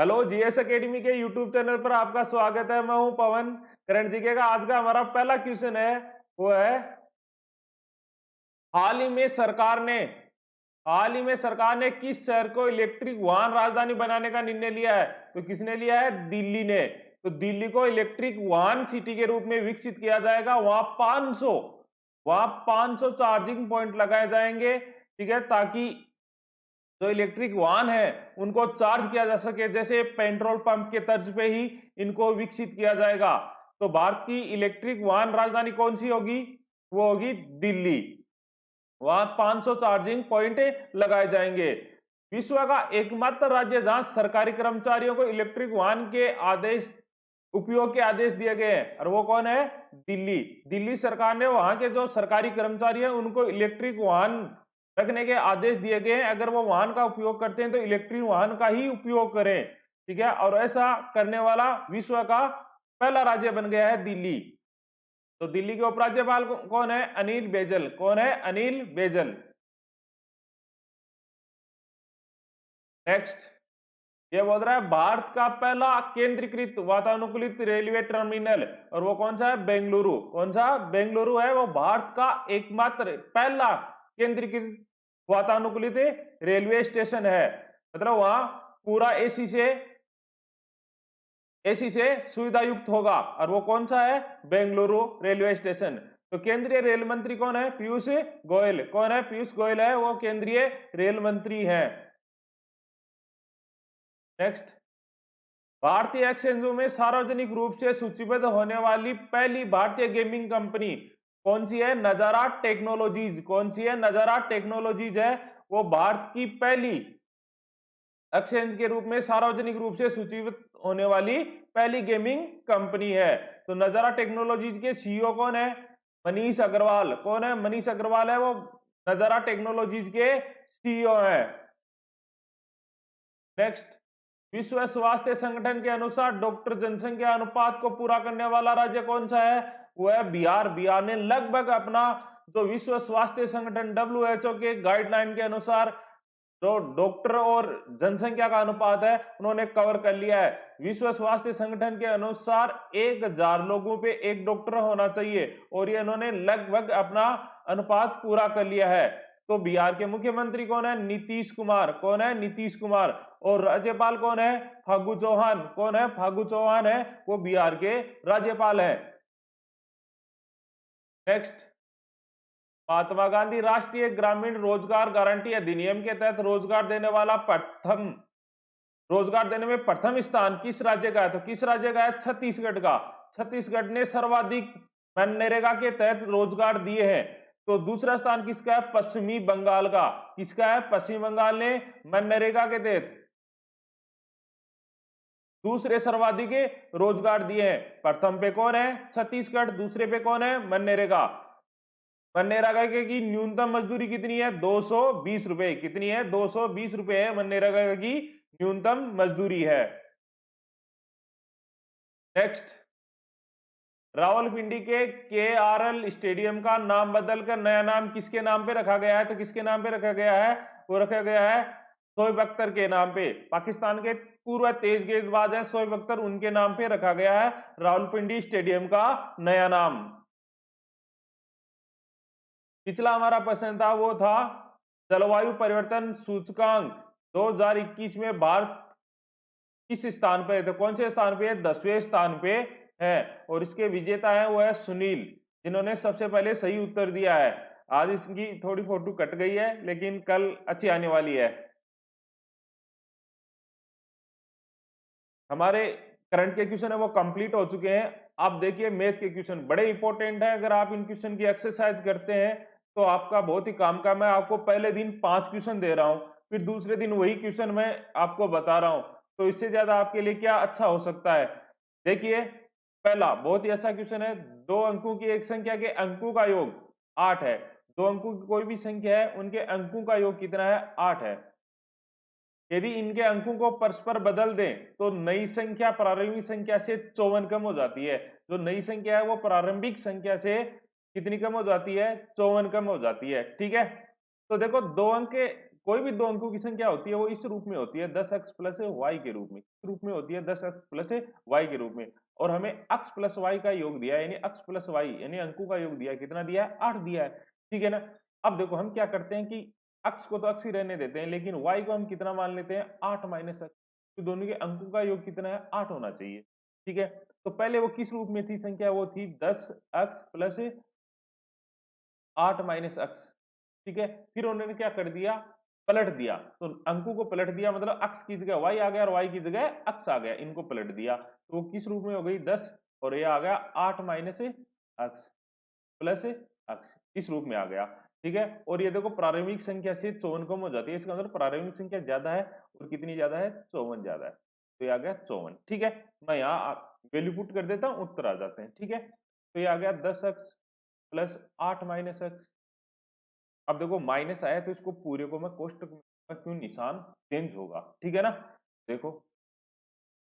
Hello, GS academy के YouTube channel पर आपका स्वागत है। मैं हूं पवन। करंट जीके का आज का हमारा पहला क्वेश्चन है, वो है हाल ही में सरकार ने हाल ही में सरकार ने किस शहर को इलेक्ट्रिक वाहन राजधानी बनाने का निर्णय लिया है? तो किसने लिया है? दिल्ली ने। तो दिल्ली को इलेक्ट्रिक वाहन सिटी के रूप में विकसित किया जाएगा। वहां 500 चार्जिंग पॉइंट लगाए जाएंगे, ठीक है, ताकि जो इलेक्ट्रिक वाहन है उनको चार्ज किया जा सके। जैसे पेट्रोल पंप के तर्ज पे ही इनको विकसित किया जाएगा। तो भारत की इलेक्ट्रिक वाहन राजधानी कौन सी होगी? वो होगी दिल्ली। वहां 500 चार्जिंग पॉइंट लगाए जाएंगे। विश्व का एकमात्र राज्य जहां सरकारी कर्मचारियों को इलेक्ट्रिक वाहन के आदेश उपयोग के आदेश दिए गए हैं, और वो कौन है? दिल्ली। दिल्ली सरकार ने वहां के जो सरकारी कर्मचारी हैं उनको इलेक्ट्रिक वाहन रखने के आदेश दिए गए हैं। अगर वो वाहन का उपयोग करते हैं तो इलेक्ट्रिक वाहन का ही उपयोग करें, ठीक है। और ऐसा करने वाला विश्व का पहला राज्य बन गया है दिल्ली। तो दिल्ली के उपराज्यपाल कौन है? अनिल बैजल। कौन है? अनिल बैजल। नेक्स्ट, ये बोल रहा है भारत का पहला केंद्रीकृत वातानुकूलित रेलवे टर्मिनल, और वो कौन सा है? बेंगलुरु। कौन सा? बेंगलुरु है वो भारत का एकमात्र पहला केंद्रीकृत वातानुकूलित रेलवे स्टेशन है। मतलब वहां पूरा एसी से सुविधा युक्त होगा, और वो कौन सा है? Bengaluru railway station. तो केंद्रीय रेल मंत्री कौन है? पीयूष गोयल। कौन है? पीयूष गोयल है वो केंद्रीय रेल मंत्री है। नेक्स्ट, भारतीय एक्सचेंजों में सार्वजनिक रूप से सूचीबद्ध होने वाली पहली भारतीय गेमिंग कंपनी कौन सी है? नजारा टेक्नोलॉजीज। कौन सी है? नजारा टेक्नोलॉजीज है वो भारत की पहली एक्सचेंज के रूप में सार्वजनिक रूप से सूचीबद्ध होने वाली पहली गेमिंग कंपनी है। तो नजारा टेक्नोलॉजीज के सीईओ कौन है? मनीष अग्रवाल। कौन है? मनीष अग्रवाल है वो नजारा टेक्नोलॉजीज के सीईओ है। नेक्स्ट, विश्व स्वास्थ्य संगठन के अनुसार डॉक्टर जनसंख्या अनुपात को पूरा करने वाला राज्य कौन सा है? वो है बिहार। बिहार ने लगभग अपना जो विश्व स्वास्थ्य संगठन WHO के गाइडलाइन के अनुसार जो डॉक्टर और जनसंख्या का अनुपात है उन्होंने कवर कर लिया है। विश्व स्वास्थ्य संगठन के अनुसार 1000 लोगों पे एक डॉक्टर होना चाहिए, और ये इन्होंने लगभग अपना अनुपात पूरा कर लिया है। तो बिहार के मुख्यमंत्री कौन है? नीतीश कुमार। कौन है? नीतीश कुमार। और राज्यपाल कौन है? फागू चौहान। कौन है? फागू चौहान है वो बिहार के राज्यपाल है। नेक्स्ट, महात्मा गांधी राष्ट्रीय ग्रामीण रोजगार गारंटी अधिनियम के तहत रोजगार देने में प्रथम स्थान किस राज्य का है? तो किस राज्य का है? छत्तीसगढ़ का। छत्तीसगढ़ ने सर्वाधिक मनरेगा के तहत रोजगार दिए हैं। तो दूसरा स्थान किसका है? पश्चिमी बंगाल का। किसका है? पश्चिम बंगाल ने मनरेगा के तहत दूसरे सर्वाधिक रोजगार दिए हैं। प्रथम पे कौन है? छत्तीसगढ़। दूसरे पे कौन है? मनरेगा। मनरेगा की न्यूनतम मजदूरी कितनी है? 220 रुपए। कितनी है? 220 रुपए है मनरेगा की न्यूनतम मजदूरी है। नेक्स्ट, रावलपिंडी के आरएल स्टेडियम का नाम बदलकर नया नाम किसके नाम पे रखा गया है? तो किसके नाम पे रखा गया है? वो रखा गया है शोएब अख्तर के नाम पे। पाकिस्तान के पूर्व तेज गेंदबाज है शोएब अख्तर, उनके नाम पे रखा गया है रावलपिंडी स्टेडियम का नया नाम। पिछला हमारा प्रश्न था वो था जलवायु परिवर्तन सूचकांक 2021 में भारत किस स्थान पे है? तो कौन से स्थान पे है? 10वें स्थान पे है। और इसके विजेता है वो है सुनील, जिन्होंने सबसे पहले सही उत्तर दिया है। आज इसकी थोड़ी फोटो कट गई है लेकिन कल अच्छी आने वाली है। हमारे करंट के क्वेश्चन है वो कंप्लीट हो चुके हैं। आप देखिए मैथ के क्वेश्चन बड़े इंपॉर्टेंट है। अगर आप इन क्वेश्चन की एक्सरसाइज करते हैं तो आपका बहुत ही काम का। मैं आपको पहले दिन 5 क्वेश्चन दे रहा हूं, फिर दूसरे दिन वही क्वेश्चन मैं आपको बता रहा हूं। तो इससे ज्यादा आपके लिए क्या अच्छा हो सकता है? देखिए, पहला बहुत ही अच्छा क्वेश्चन है। 2 अंकों की एक संख्या के अंकों का योग 8 है। 2 अंकों की कोई भी संख्या है उनके अंकों का योग कितना है? 8 है। यदि इनके अंकों को परस्पर बदल दें तो नई संख्या प्रारंभिक संख्या से 54 कम हो जाती है। जो नई संख्या है वो प्रारंभिक संख्या से कितनी कम हो जाती है? 54 कम हो जाती है, ठीक है। तो देखो, 2 अंक कोई भी दो अंकों की संख्या होती है वो इस रूप में होती है 10x प्लस वाई के रूप में, इस रूप में होती है 10x प्लस वाई के रूप में। और हमें x प्लस वाई का योग दिया है, यानी x प्लस वाई यानी अंकों का योग दिया है, कितना दिया है 8 दिया है, ठीक है ना। अब देखो हम क्या करते हैं कि x को तो x ही रहने देते हैं, लेकिन y को हम कितना मान लेते हैं 8 माइनस एक्स, तो दोनों के अंकों का योग कितना है 8 होना चाहिए, ठीक है। तो पहले वो किस रूप में थी संख्या, वो थी 10x प्लस 8 माइनस एक्स, ठीक है। फिर उन्होंने क्या कर दिया, पलट दिया, तो अंकों को पलट दिया, मतलब x की जगह y आ गया और y की जगह x आ गया, इनको पलट दिया, तो वो किस रूप में हो गई 10 और ये आ गया 8 माइनस एक्स प्लस एक्स, इस रूप में आ गया, ठीक है। और ये देखो प्रारंभिक संख्या से 54 कम हो जाती है, इसका मतलब प्रारंभिक संख्या ज्यादा है, और कितनी ज्यादा है 54 ज्यादा है, तो ये आ गया 54, ठीक है। मैं यहाँ वैल्यू पुट कर देता हूँ, उत्तर आ जाते हैं, ठीक है। तो ये आ गया 10x प्लस 8 माइनस एक्स। अब देखो माइनस आया तो इसको पूरे को मैं कोष्टक में क्यों निशान चेंज होगा, ठीक है ना। देखो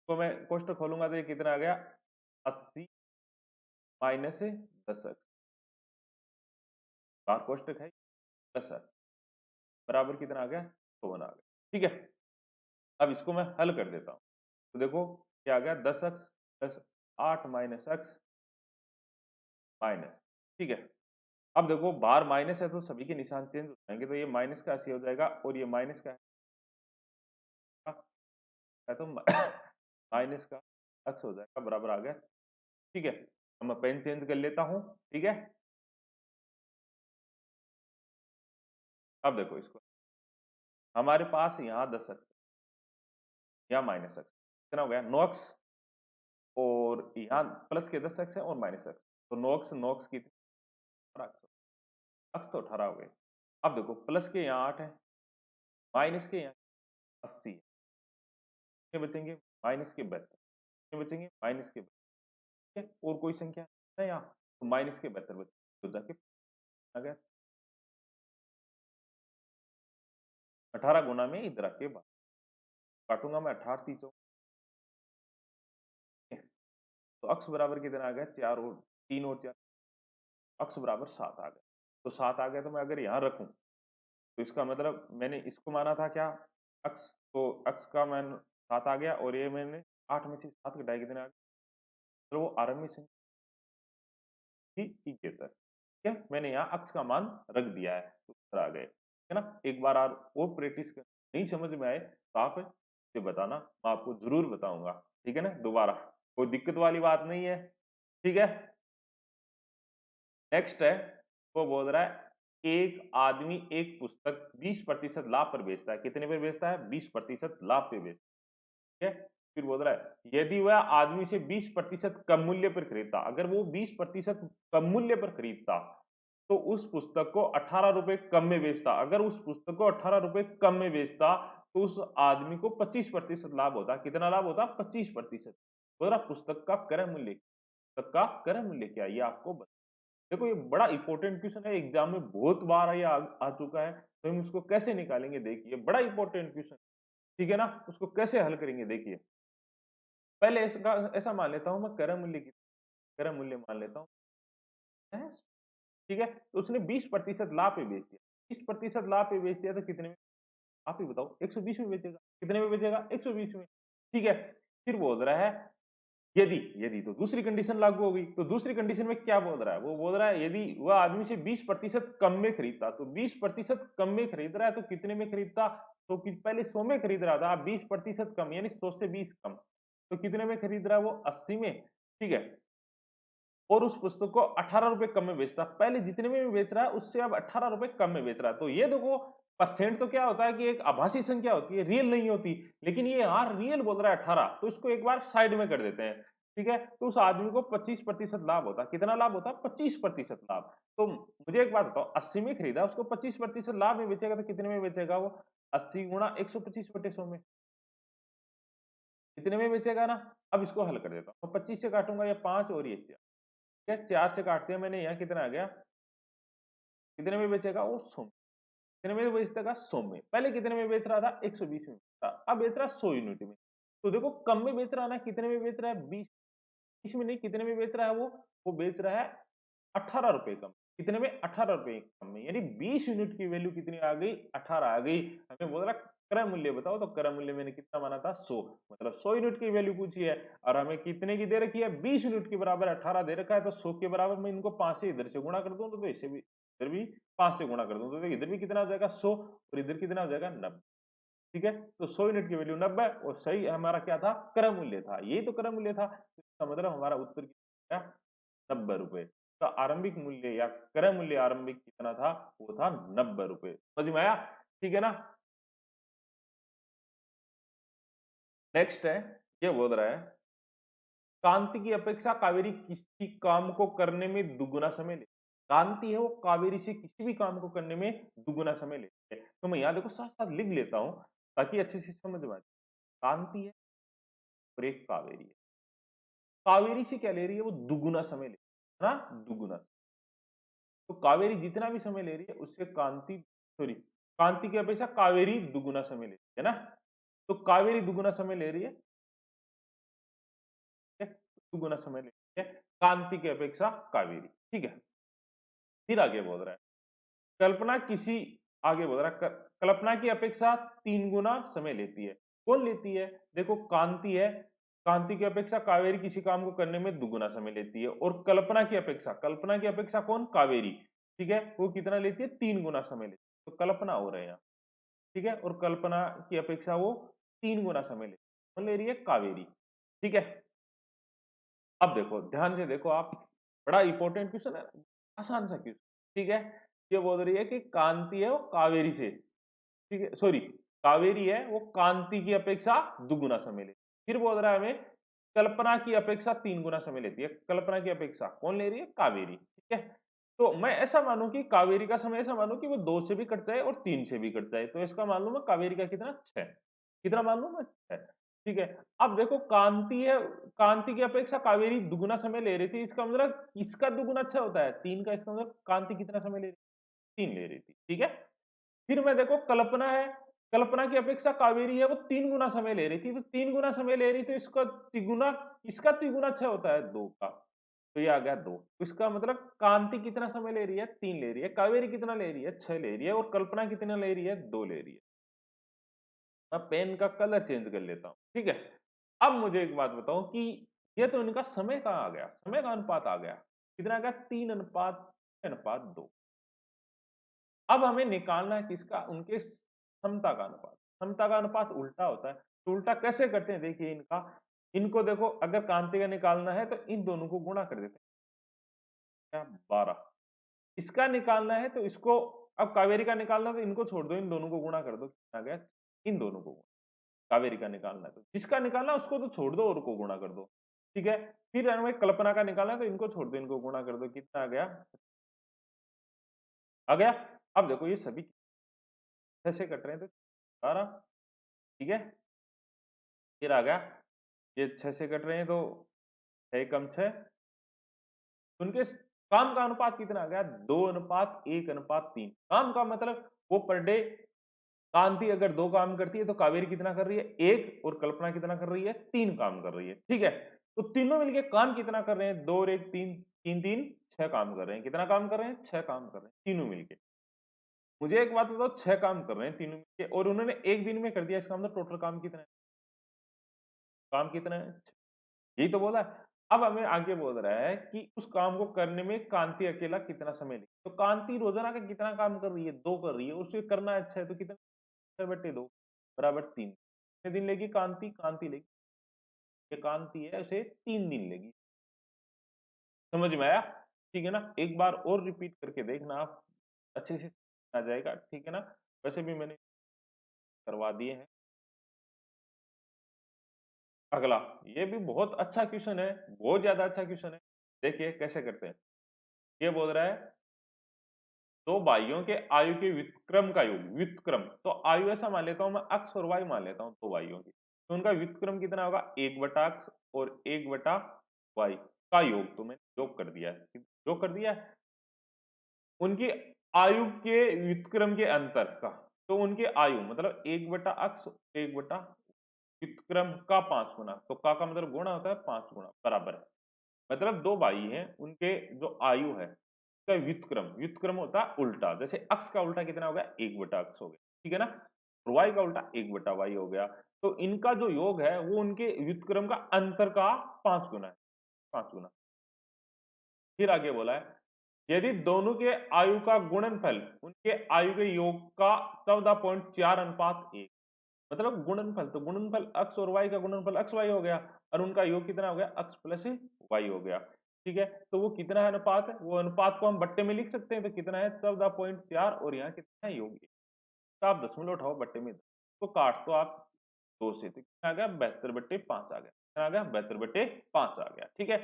तो मैं कोष्टक खोलूंगा तो ये कितना आ गया 80 माइनस 10x, बार कोष्टक है 10x बराबर कितना आ गया 54 आ गया, ठीक है। अब इसको मैं हल कर देता हूँ, तो देखो क्या आ गया 10x plus 8 minus x minus, ठीक है। अब देखो बाहर माइनस है तो सभी के निशान चेंज हो जाएंगे, तो ये माइनस का 80 हो जाएगा और ये माइनस का है तो माइनस का एक्स हो जाएगा, बराबर आ गया, ठीक है। अब मैं पेन चेंज कर लेता हूं, ठीक है। अब देखो इसको, हमारे पास यहाँ 10x यहाँ माइनस एक्स, कितना हो गया 9x, और यहाँ प्लस के 10x है और माइनस एक्स, तो 9x की एक्स तो 18 हो गए। अब देखो प्लस के यहाँ 8 है, माइनस के यहाँ 80 है, कितने बचेंगे माइनस के 72, कितने बचेंगे माइनस के 72, ठीक है। और कोई संख्या है यहाँ, तो माइनस के 72 बचे, तो जाके आ गया 18 गुना में इधर आके काटूंगा मैं 18 तीसों, तो अक्स बराबर कितना आ गया 4 और 3 और 4, अक्स बराबर 7 आ गया। तो 7 आ गया तो मैं अगर यहाँ रखूं तो इसका मतलब मैंने इसको माना था क्या अक्स, तो अक्स का मैं 7 आ गया, और ये मैंने 8 में से 7 घटाए कितने आ गए, तो वो आरंभिक संख्या ही कहता है, ठीक है। मैंने यहाँ अक्स का मान रख दिया है तो उत्तर आ गए, है ना। एक बार और प्रैक्टिस कर, नहीं समझ में आए तो आप मुझे बताना, मैं आपको जरूर बताऊंगा, ठीक है ना। दोबारा कोई दिक्कत वाली बात नहीं है, ठीक है। नेक्स्ट है, वो बोल रहा है एक आदमी एक पुस्तक 20% लाभ पर बेचता है, कितने पे बेचता है 20% लाभ पे बेचता है, ठीक है। फिर बोल रहा है यदि वह आदमी से 20% कम मूल्य पर खरीदता, अगर वो 20% कम मूल्य पर खरीदता तो उस पुस्तक को 18 रुपए कम में बेचता, अगर उस पुस्तक को 18 रुपए कम में बेचता तो उस आदमी को 25% लाभ होता, कितना लाभ होता 25%। बोल रहा पुस्तक का क्रय मूल्य, पुस्तक का क्रय मूल्य क्या है ये आपको बता। देखो ये बड़ा इंपॉर्टेंट क्वेश्चन है, एग्जाम में बहुत बार ये आ चुका है, तो हम उसको कैसे निकालेंगे देखिए, बड़ा इंपॉर्टेंट क्वेश्चन, ठीक है ना। उसको कैसे हल करेंगे देखिए, पहले ऐसा मान लेता हूं मैं क्रय मूल्य की, क्रय मूल्य मान लेता हूँ, ठीक है। तो उसने 20% लाभ पे बेच दिया, 20% लाभ पे बेच दिया तो कितने में, आप ही बताओ 120 में बेचेगा, कितने में बेचेगा 120 में, ठीक है। फिर बोल रहा है यदि, यदि तो दूसरी कंडीशन लागू हो गई, तो दूसरी कंडीशन में क्या बोल रहा है, वो बोल रहा है यदि वह आदमी से 20% कम में खरीदता, तो 20% कम में खरीद रहा है तो कितने में खरीदता, तो कि पहले 100 में खरीद रहा था, 20% कम यानी 100 से 20 कम, तो कितने में खरीद रहा है वो 80 में, ठीक है। और उस पुस्तक को 18 रुपए कम में बेचता, पहले जितने में बेच रहा है उससे अब 18 रुपए कम में बेच रहा है, तो ये देखो परसेंट तो क्या होता है कि एक आभासी संख्या होती है, रियल नहीं होती, लेकिन ये यहाँ रियल बोल रहा है 18, तो इसको एक बार साइड में कर देते हैं, ठीक है। तो उस आदमी को 25% लाभ होता, कितना लाभ होता 25% लाभ। तो मुझे एक बात बताओ 80 में खरीदा, उसको 25% लाभ में बेचेगा तो कितने में बेचेगा वो 80 गुणा 125/100 में, कितने में बेचेगा ना। अब इसको हल कर देता हूँ, 25 से काटूंगा या 5 और ये 4, ठीक है, 4 से काटते हैं मैंने, यहाँ कितना आ गया, कितने में बेचेगा वो 100, कितने में बेचेगा 100 में, पहले कितने में बेच रहा था 120 में था, अब बेच रहा 100 यूनिट में, तो देखो कम में बेच रहा है ना, कितने में बेच रहा है 20 में नहीं, कितने में बेच रहा है वो बेच रहा है 18 रुपए कम, कितने में 18 रुपए कम में, यानी 20 यूनिट की वैल्यू कितनी आ गई 18 आ गई। हमें बोल रहा क्रय मूल्य बताओ, तो क्रय मूल्य मैंने कितना माना था 100, मतलब 100 यूनिट की वैल्यू पूछी है और हमें कितने की दे रखी है 20 यूनिट के बराबर 18 दे रखा है, तो 100 के बराबर मैं इनको 5 से इधर से गुणा कर दूं तो इससे भी इधर भी 5 से गुणा कर दूं तो इधर भी कितना हो जाएगा 100 और इधर कितना हो जाएगा 90। ठीक है, तो 100 यूनिट की वैल्यू 90 और सही हमारा क्या था क्रय मूल्य था, यही तो क्रय मूल्य था, तो इसका मतलब हमारा उत्तर क्या 90 रुपए का आरंभिक मूल्य या क्रय मूल्य आरंभिक कितना था, वो था 90 रुपए। समझ में आया? ठीक है ना। नेक्स्ट है, ये बोल रहा है कांति की अपेक्षा कावेरी किसी काम को करने में दुगुना समय लेती है। कांति है वो कावेरी से किसी भी काम को करने में दुगुना समय लेती है। तो मैं यहाँ देखो साथ साथ लिख लेता हूं ताकि अच्छे से समझ में आ जाए। कांति है और एक कावेरी है। कावेरी से क्या ले रही है, वो दुगुना समय ले रही है ना, दुगुना। तो कावेरी जितना भी समय ले रही है उससे कांति सॉरी कांति की अपेक्षा कावेरी दुगुना समय ले रही है ना। तो कावेरी दुगुना समय ले रही है, ठीक है? दुगुना समय ले रही है कांति की अपेक्षा कावेरी। ठीक है, फिर आगे बोल रहा है कल्पना किसी आगे बोल रहा है कल्पना की अपेक्षा 3 गुना समय लेती है। कौन लेती है? देखो कांति है, कांति की अपेक्षा कावेरी किसी काम को करने में दुगुना समय लेती है और कल्पना की अपेक्षा कौन कावेरी, ठीक है, वो कितना लेती है 3 गुना समय लेती है। तो कल्पना हो रहा है यहाँ, ठीक है, और कल्पना की अपेक्षा वो 3 गुना समय लेती है, कौन ले रही है कावेरी। ठीक है, अब देखो ध्यान से देखो आप, बड़ा इंपॉर्टेंट क्वेश्चन है, आसान सा क्वेश्चन। ठीक है, ये बोल रही है कि कांति है वो कावेरी से, ठीक है सॉरी कावेरी है वो कांति की अपेक्षा दुगुना समय लेती है। फिर बोल रहा है हमें कल्पना की अपेक्षा 3 गुना समय लेती है। कल्पना की अपेक्षा कौन ले रही है? कावेरी। ठीक है, तो मैं ऐसा मानूं कि कावेरी का समय ऐसा मानूं कि वो 2 से भी कट जाए और 3 से भी कट जाए, तो इसका मान लूं मैं कावेरी का कितना 6, कितना मान लूं मैं 6। ठीक है, अब देखो कांति है, कांति की अपेक्षा कावेरी दुगुना समय ले रही थी, इसका मतलब इसका दुगुना 6 होता है 3 का, इसका मतलब कांति कितना समय ले रही थी? 3 ले रही थी। ठीक है, फिर मैं देखो कल्पना है, कल्पना की अपेक्षा कावेरी है वो 3 गुना समय ले रही थी, तो 3 गुना समय ले रही, तो इसका तिगुना, इसका तिगुना 6 होता है 2 का, तो ये आ गया 2। तो इसका मतलब कांति कितना समय ले रही है? 3 ले रही है। कावेरी कितना ले रही है? 6 ले रही है। और कल्पना कितना ले रही है? 2 ले रही है। मैं पेन का कलर चेंज कर लेता हूं। ठीक है, अब मुझे एक बात बताओ कि ये तो इनका समय कहां आ गया, समय का अनुपात आ गया, कितना आ गया 3 अनुपात 2। अब हमें निकालना है किसका? उनके क्षमता का अनुपात। क्षमता का अनुपात उल्टा होता है, तो उल्टा कैसे करते हैं देखिए इनका, इनको देखो अगर कांति का निकालना है तो इन दोनों को गुणा कर देते हैं, क्या 12। इसका निकालना है तो इसको, अब कावेरी का निकालना है तो इनको छोड़ दो, इन दोनों को गुणा कर दो, कितना आ गया, इन दोनों को कावेरी का निकालना है तो जिसका निकालना है उसको तो छोड़ दो और को गुणा कर दो। ठीक है, फिर हमें कल्पना का निकालना है तो इनको छोड़ दो, इनको गुणा कर दो, कितना आ गया, आ गया। अब देखो ये सभी कैसे कट रहे हैं, तो 12, ठीक है, फिर आ गया ये 6 से कट रहे हैं तो 6 कम 6, उनके काम का अनुपात कितना आ गया 2 अनुपात 1 अनुपात 3। काम का मतलब वो पर डे कांति अगर 2 काम करती है तो कावेरी कितना कर रही है 1, और कल्पना कितना कर रही है 3 काम कर रही है। ठीक है, तो तीनों मिलके काम कितना कर रहे हैं 2 और 1 3, 3 3 6 काम कर रहे हैं। कितना काम कर रहे हैं? 6 काम कर रहे हैं तीनों मिलके। मुझे एक बात बताओ 6 काम कर रहे हैं तीनों मिलके और उन्होंने एक दिन में कर दिया, इसका मतलब टोटल काम कितना है? काम कितना है? यही तो बोला है। अब हमें आगे बोल रहा है कि उस काम को करने में कांति अकेला कितना समय लेगी। तो कांति रोजाना का कितना काम कर रही है? 2 कर रही है, उसे करना अच्छा है तो कितना, 6/2 बराबर 3। कितने दिन लेगी कांति? कांति लेगी, ये कांति है उसे 3 दिन लेगी। समझ में आया? ठीक है ना, एक बार और रिपीट करके देखना आप, अच्छे से आ जाएगा। ठीक है ना, वैसे भी मैंने करवा दिए हैं। अगला, ये भी बहुत अच्छा क्वेश्चन है, बहुत ज्यादा अच्छा क्वेश्चन है। देखिए कैसे करते हैं। ये बोल रहा है दो भाइयों के आयु के व्युत्क्रम का योग, व्युत्क्रम तो आयु ऐसा मान लेता हूं मैं, अक्स और वाई मान लेता हूं दो भाइयों की, तो उनका व्युत्क्रम कितना होगा 1/अक्स और 1/वाई का योग। तो मैंने योग कर दिया है, योग कर दिया है उनकी आयु के व्युत्क्रम के अंतर का। तो उनके आयु मतलब 1/अक्स 1 व्युत्क्रम का 5 गुना, तो का मतलब गुणा होता है 5 गुना, बराबर है। मतलब दो भाई हैं, उनके जो आयु है इसका व्युत्क्रम, व्युत्क्रम होता है उल्टा, जैसे अक्ष का उल्टा कितना हो गया, 1/अक्ष हो गया, ठीक है ना। और y का उल्टा 1/y हो गया। तो इनका जो योग है वो उनके व्युत्क्रम का अंतर का 5 गुना है, 5 गुना। फिर आगे बोला है यदि दोनों के आयु का गुणनफल उनके आयु के योग का 14.4:1, मतलब गुणनफल, तो गुणनफल अक्स और वाई का गुणनफल अक्स वाई हो गया, और उनका योग कितना हो गया, अक्स प्लस वाई हो गया, ठीक है। तो वो कितना है अनुपात है, वो अनुपात को हम बट्टे में लिख सकते हैं, तो कितना है 14.4, और यहाँ कितना है योग 1। तो आप दशमलव उठाओ बट्टे में, तो काट तो आप 2 से, तो कितना आ गया 72/5 आ गया, कितना आ गया 72/5 आ गया, ठीक है।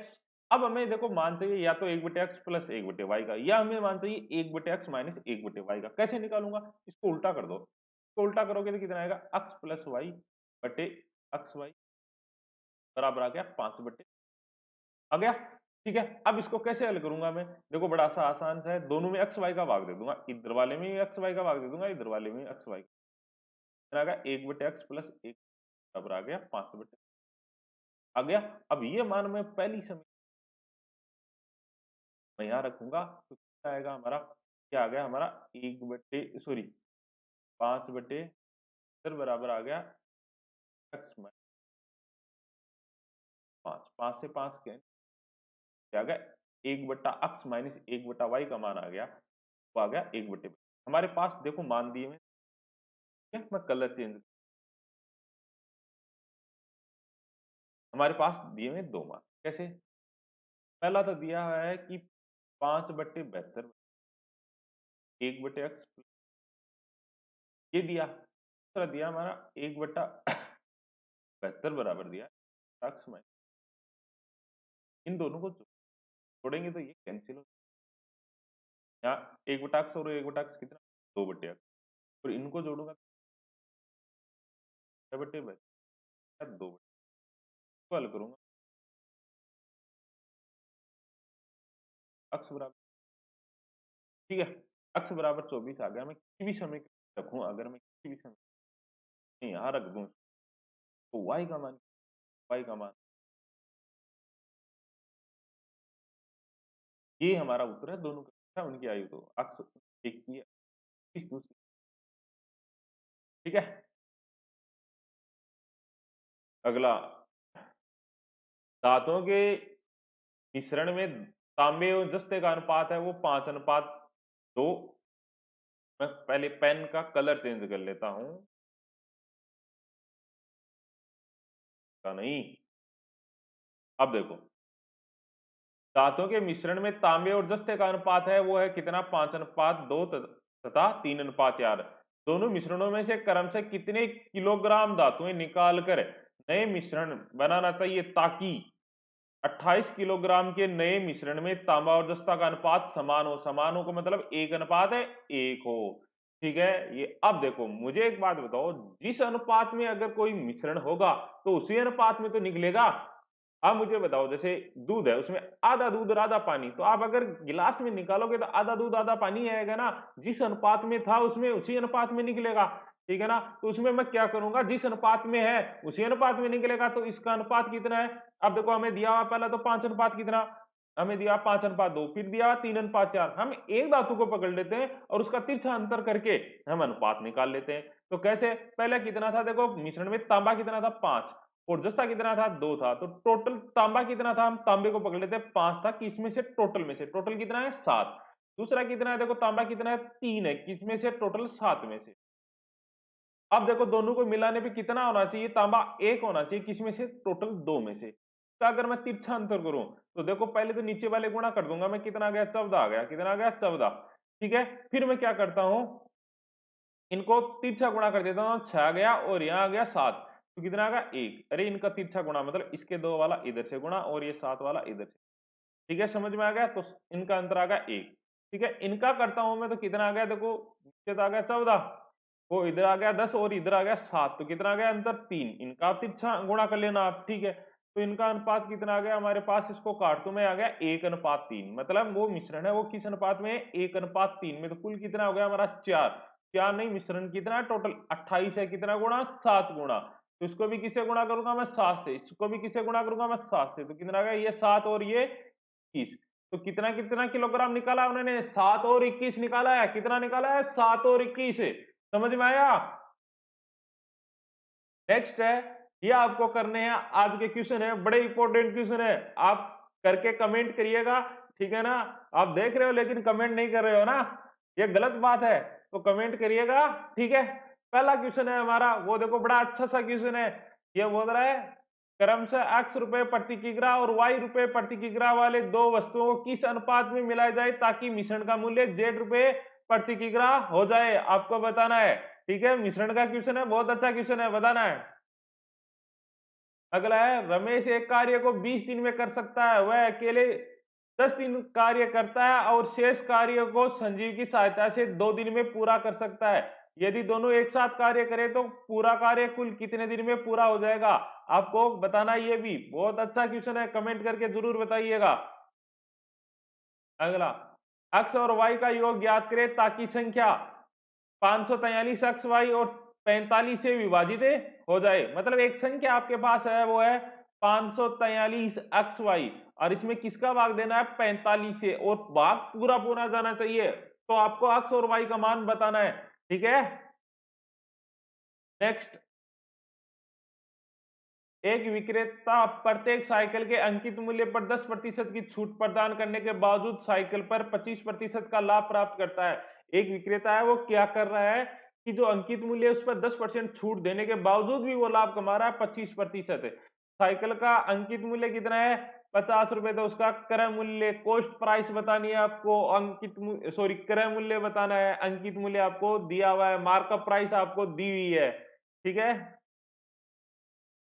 अब हमें देखो मान चाहिए या तो 1/x प्लस 1/y का, या हमें मान चाहिए 1/x माइनस 1/y का। कैसे निकालूंगा, इसको उल्टा कर दो, इसको उल्टा करोगे तो कितना आएगा, x प्लस वाई बटे एक्स वाई बराबर आ गया 5/, आ गया, ठीक है। अब इसको कैसे हल करूंगा मैं, देखो बड़ा सा आसान सा है, दोनों में एक्स वाई का भाग दे दूंगा, इधर वाले में एक्स वाई का भाग दे दूंगा, इधर वाले में एक्स वाई का, आ गया 1/x प्लस 1 बराबर आ गया 5/, आ गया। अब ये मान मैं पहली समय मैं यहाँ रखूंगा, तो क्या आएगा हमारा, क्या आ गया हमारा 5/, फिर बराबर आ गया एक्स माइनस 5, 5 से 5 क्या आ गया 1/x माइनस 1/y का मान आ गया, वो आ गया 1/, हमारे पास देखो मान दिए में, ठीक है, मैं कलर चेंज, हमारे पास दिए में 2 मान, कैसे, पहला तो दिया है कि 5/72 1/x, ये दिया, दूसरा दिया हमारा 1/72 बराबर दिया एक्स माइनस, इन दोनों को जोड़ेंगे तो ये कैंसिल हो, यहाँ 1/x और 1/x कितना 2/x, और इनको जोड़ूंगा 2/2 को हल करूंगा, अक्स बराबर, ठीक है, अक्स बराबर 24 आ गया। मैं किसी भी समय रखूं, अगर मैं किसी भी समय यहाँ रख दूं, तो y का मान, y का मान, ये हमारा उत्तर है, दोनों का उनकी आयु, तो अक्स एक की है, इस दूसरी, ठीक है। अगला, दांतों के मिश्रण में तांबे और जस्ते का अनुपात है वो 5:2। मैं पहले पेन का कलर चेंज कर लेता हूं, का नहीं, अब देखो धातुओं के मिश्रण में तांबे और जस्ते का अनुपात है वो है कितना 5:2 तथा 3:4। दोनों मिश्रणों में से क्रमशः कितने किलोग्राम धातुएं निकालकर नए मिश्रण बनाना चाहिए ताकि 28 किलोग्राम के नए मिश्रण में तांबा और जस्ता का अनुपात समान हो, समान हो का मतलब 1:1 हो, ठीक है। ये अब देखो मुझे एक बात बताओ, जिस अनुपात में अगर कोई मिश्रण होगा तो उसी अनुपात में तो निकलेगा। अब मुझे बताओ जैसे दूध है, उसमें आधा दूध और आधा पानी, तो आप अगर गिलास में निकालोगे तो आधा दूध आधा पानी आएगा ना, जिस अनुपात में था उसमें उसी अनुपात में निकलेगा, ठीक है ना। तो उसमें मैं क्या करूंगा, जिस अनुपात में है उसी अनुपात में निकलेगा, तो इसका अनुपात कितना है, अब देखो हमें दिया हुआ पहला तो 5 अनुपात कितना, हमें दिया 5:2, फिर दिया 3:4, हम एक धातु को पकड़ लेते हैं और उसका तिरछा अंतर करके हम अनुपात निकाल लेते हैं। तो कैसे, पहले कितना था, देखो मिश्रण में तांबा कितना था 5, और जस्ता कितना था 2 था, तो टोटल तांबा कितना था, हम तांबे को पकड़ लेते हैं 5 था, किसमें से टोटल में से, टोटल कितना है 7। दूसरा कितना है, देखो तांबा कितना है 3 है, किसमें से टोटल 7 में से। अब देखो दोनों को मिलाने पे कितना होना चाहिए, तांबा 1 होना चाहिए, किसमें से टोटल 2 में से। तो अगर मैं तिरछा अंतर करूं तो देखो पहले तो नीचे वाले गुणा कर दूंगा मैं, कितना आ गया 14 आ गया, कितना आ गया 14, ठीक है। फिर मैं क्या करता हूं, इनको तिरछा गुणा कर देता हूं, 6 आ गया और यहाँ आ गया 7, तो कितना आ गया 1, अरे इनका तिरछा गुणा मतलब इसके 2 वाला इधर से गुणा और ये 7 वाला इधर से, ठीक है, समझ में आ गया। तो इनका अंतर आ गया 1, ठीक है। इनका करता हूं मैं तो कितना आ गया, देखो नीचे तो आ गया 14, वो इधर आ गया 10 और इधर आ गया 7, तो कितना आ गया अंतर 3, इनका तिरछा गुणा कर लेना आप, ठीक है। तो इनका अनुपात कितना आ गया हमारे पास, इसको काट तो में आ गया 1:3, मतलब वो मिश्रण है वो किस अनुपात में है 1:3 में, तो कुल कितना हो गया हमारा 4, 4 नहीं मिश्रण कितना है टोटल 28 है, कितना गुणा 7 गुणा, तो इसको भी किससे गुणा करूंगा मैं 7 से, इसको भी किससे गुणा करूंगा मैं 7 से, तो कितना आ गया ये 7 और ये 30, तो कितना कितना किलोग्राम निकाला उन्होंने? 7 और 21 निकाला है। कितना निकाला है? 7 और 21। समझ में आया? नेक्स्ट है, ये आपको करने हैं आज के क्वेश्चन है, बड़े इंपॉर्टेंट क्वेश्चन है, आप करके कमेंट करिएगा, ठीक है ना? आप देख रहे हो लेकिन कमेंट नहीं कर रहे हो ना, ये गलत बात है, तो कमेंट करिएगा, ठीक है? पहला क्वेश्चन है हमारा, वो देखो बड़ा अच्छा सा क्वेश्चन है, ये बोल रहा है क्रमशः x रुपए प्रति किग्रा और y रुपए प्रति किग्रा वाले दो वस्तुओं को किस अनुपात में मिलाया जाए ताकि मिश्रण का मूल्य z रुपए प्रति किग्रा हो जाए, आपको बताना है, ठीक है? मिश्रण का क्वेश्चन है, बहुत अच्छा क्वेश्चन है, बताना है। अगला है, रमेश एक कार्य को 20 दिन में कर सकता है, वह अकेले 10 दिन कार्य करता है और शेष कार्य को संजीव की सहायता से 2 दिन में पूरा कर सकता है। यदि दोनों एक साथ कार्य करें तो पूरा कार्य कुल कितने दिन में पूरा हो जाएगा, आपको बताना। ये भी बहुत अच्छा क्वेश्चन है, कमेंट करके जरूर बताइएगा। अगला, x और y का योग ज्ञात करें ताकि संख्या 543 एक्स वाई और 45 से विभाजित हो जाए। मतलब एक संख्या आपके पास है, वो है 543 एक्स वाई, और इसमें किसका भाग देना है? 45 से, और भाग पूरा पूरा जाना चाहिए, तो आपको एक्स और वाई का मान बताना है, ठीक है? नेक्स्ट, एक विक्रेता प्रत्येक साइकिल के अंकित मूल्य पर 10% की छूट प्रदान करने के बावजूद साइकिल पर 25% का लाभ प्राप्त करता है। एक विक्रेता है, वो क्या कर रहा है कि जो अंकित मूल्य है उस पर 10% छूट देने के बावजूद भी वो लाभ कमा रहा है 25%। साइकिल का अंकित मूल्य कितना है? 50 रुपए। तो उसका क्रय मूल्य, कॉस्ट प्राइस बतानी है आपको, अंकित सॉरी क्रय मूल्य बताना है, अंकित मूल्य आपको दिया हुआ है, मार्कअप प्राइस आपको दी हुई है, ठीक है?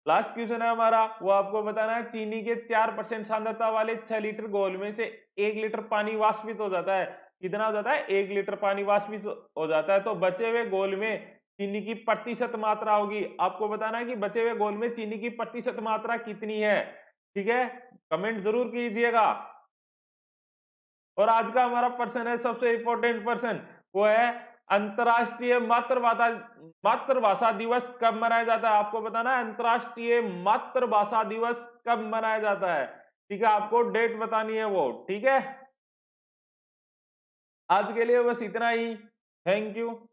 लास्ट क्वेश्चन है हमारा, वो आपको बताना है, चीनी के 4% सांद्रता वाले 6 लीटर घोल में से 1 लीटर पानी वाष्पित हो जाता है। कितना हो जाता है? 1 लीटर पानी वाष्पित हो जाता है, तो बचे हुए घोल में चीनी की प्रतिशत मात्रा होगी, आपको बताना है कि बचे हुए घोल में चीनी की प्रतिशत मात्रा कितनी है, ठीक है? कमेंट जरूर कीजिएगा। और आज का हमारा प्रश्न है सबसे इंपॉर्टेंट प्रश्न, वो है अंतरराष्ट्रीय मातृभाषा दिवस कब मनाया जाता है, आपको बताना है अंतरराष्ट्रीय मातृभाषा दिवस कब मनाया जाता है, ठीक है? आपको डेट बतानी है वो, ठीक है? आज के लिए बस इतना ही, थैंक यू।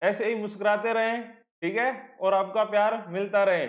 ऐसे ही मुस्कुराते रहें, ठीक है? और आपका प्यार मिलता रहे।